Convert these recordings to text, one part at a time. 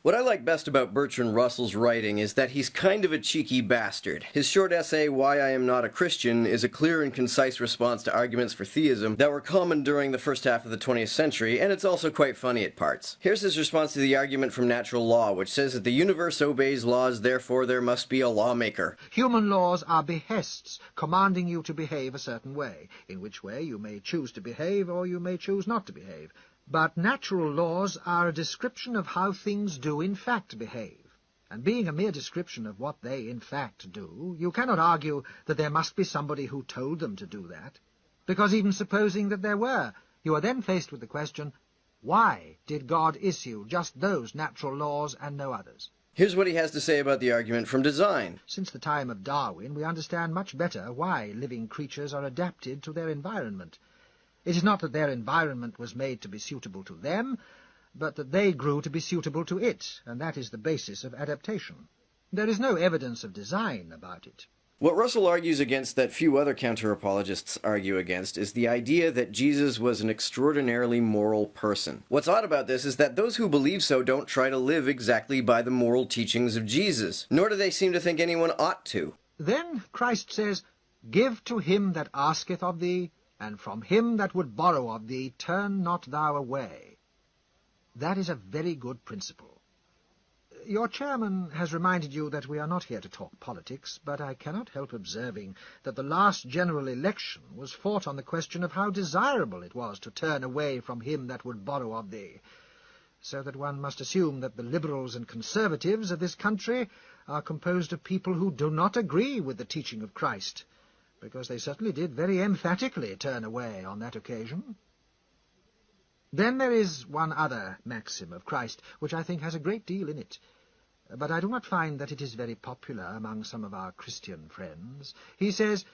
What I like best about Bertrand Russell's writing is that he's kind of a cheeky bastard. His short essay, Why I Am Not a Christian, is a clear and concise response to arguments for theism that were common during the first half of the 20th century, and it's also quite funny at parts. Here's his response to the argument from natural law, which says that the universe obeys laws, therefore there must be a lawmaker. Human laws are behests, commanding you to behave a certain way, in which way you may choose to behave or you may choose not to behave. But natural laws are a description of how things do in fact behave. And being a mere description of what they in fact do, you cannot argue that there must be somebody who told them to do that. Because even supposing that there were, you are then faced with the question, why did God issue just those natural laws and no others? Here's what he has to say about the argument from design. Since the time of Darwin, we understand much better why living creatures are adapted to their environment. It is not that their environment was made to be suitable to them, but that they grew to be suitable to it, and that is the basis of adaptation. There is no evidence of design about it. What Russell argues against that few other counter-apologists argue against is the idea that Jesus was an extraordinarily moral person. What's odd about this is that those who believe so don't try to live exactly by the moral teachings of Jesus, nor do they seem to think anyone ought to. Then Christ says, Give to him that asketh of thee, and from him that would borrow of thee turn not thou away. That is a very good principle. Your chairman has reminded you that we are not here to talk politics, but I cannot help observing that the last general election was fought on the question of how desirable it was to turn away from him that would borrow of thee, so that one must assume that the liberals and conservatives of this country are composed of people who do not agree with the teaching of Christ, because they certainly did very emphatically turn away on that occasion. Then there is one other maxim of Christ, which I think has a great deal in it, but I do not find that it is very popular among some of our Christian friends. He says,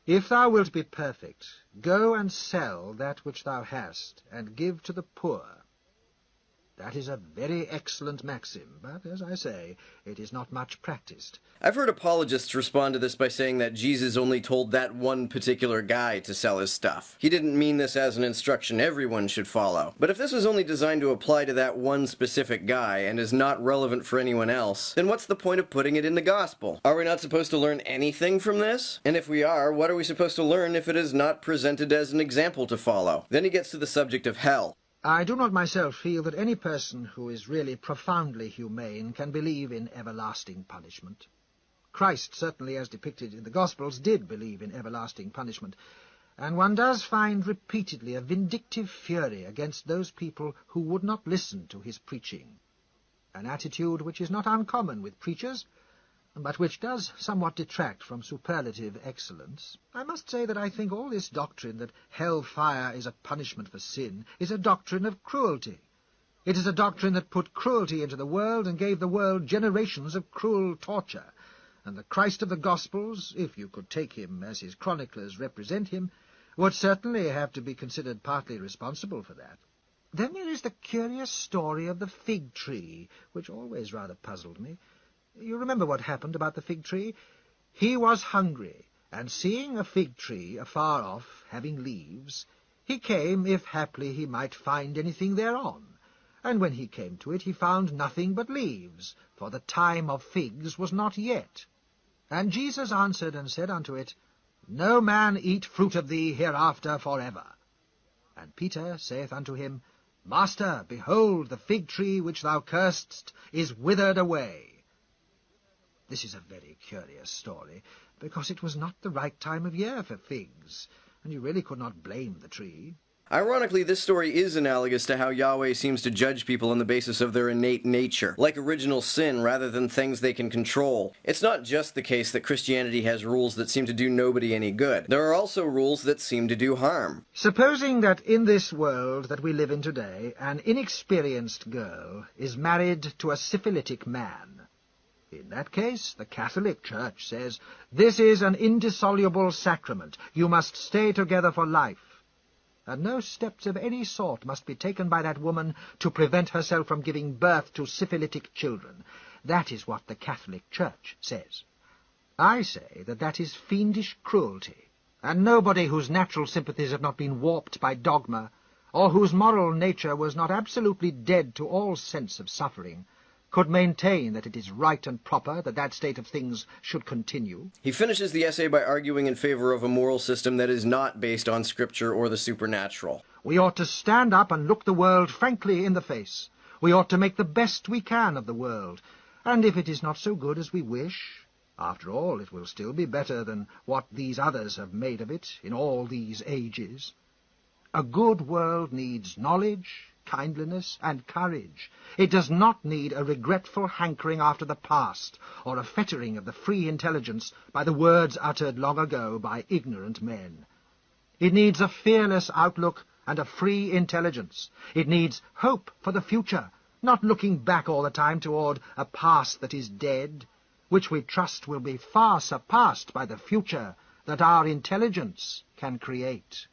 If thou wilt be perfect, go and sell that which thou hast, and give to the poor. That is a very excellent maxim, but, as I say, it is not much practiced. I've heard apologists respond to this by saying that Jesus only told that one particular guy to sell his stuff. He didn't mean this as an instruction everyone should follow. But if this was only designed to apply to that one specific guy and is not relevant for anyone else, then what's the point of putting it in the gospel? Are we not supposed to learn anything from this? And if we are, what are we supposed to learn if it is not presented as an example to follow? Then he gets to the subject of hell. I do not myself feel that any person who is really profoundly humane can believe in everlasting punishment. Christ, certainly as depicted in the Gospels, did believe in everlasting punishment, and one does find repeatedly a vindictive fury against those people who would not listen to his preaching, an attitude which is not uncommon with preachers, but which does somewhat detract from superlative excellence. I must say that I think all this doctrine that hell-fire is a punishment for sin is a doctrine of cruelty. It is a doctrine that put cruelty into the world and gave the world generations of cruel torture, and the Christ of the Gospels, if you could take him as his chroniclers represent him, would certainly have to be considered partly responsible for that. Then there is the curious story of the fig tree, which always rather puzzled me. You remember what happened about the fig tree? He was hungry, and seeing a fig tree afar off, having leaves, he came, if haply he might find anything thereon. And when he came to it, he found nothing but leaves, for the time of figs was not yet. And Jesus answered and said unto it, No man eat fruit of thee hereafter for ever. And Peter saith unto him, Master, behold, the fig tree which thou cursedst is withered away. This is a very curious story, because it was not the right time of year for figs, and you really could not blame the tree. Ironically, this story is analogous to how Yahweh seems to judge people on the basis of their innate nature, like original sin rather than things they can control. It's not just the case that Christianity has rules that seem to do nobody any good. There are also rules that seem to do harm. Supposing that in this world that we live in today, an inexperienced girl is married to a syphilitic man. In that case, the Catholic Church says, This is an indissoluble sacrament. You must stay together for life. And no steps of any sort must be taken by that woman to prevent herself from giving birth to syphilitic children. That is what the Catholic Church says. I say that that is fiendish cruelty, and nobody whose natural sympathies have not been warped by dogma, or whose moral nature was not absolutely dead to all sense of suffering, could maintain that it is right and proper that that state of things should continue. He finishes the essay by arguing in favor of a moral system that is not based on Scripture or the supernatural. We ought to stand up and look the world frankly in the face. We ought to make the best we can of the world, and if it is not so good as we wish, after all, it will still be better than what these others have made of it in all these ages. A good world needs knowledge, kindliness, and courage. It does not need a regretful hankering after the past, or a fettering of the free intelligence by the words uttered long ago by ignorant men. It needs a fearless outlook and a free intelligence. It needs hope for the future, not looking back all the time toward a past that is dead, which we trust will be far surpassed by the future that our intelligence can create.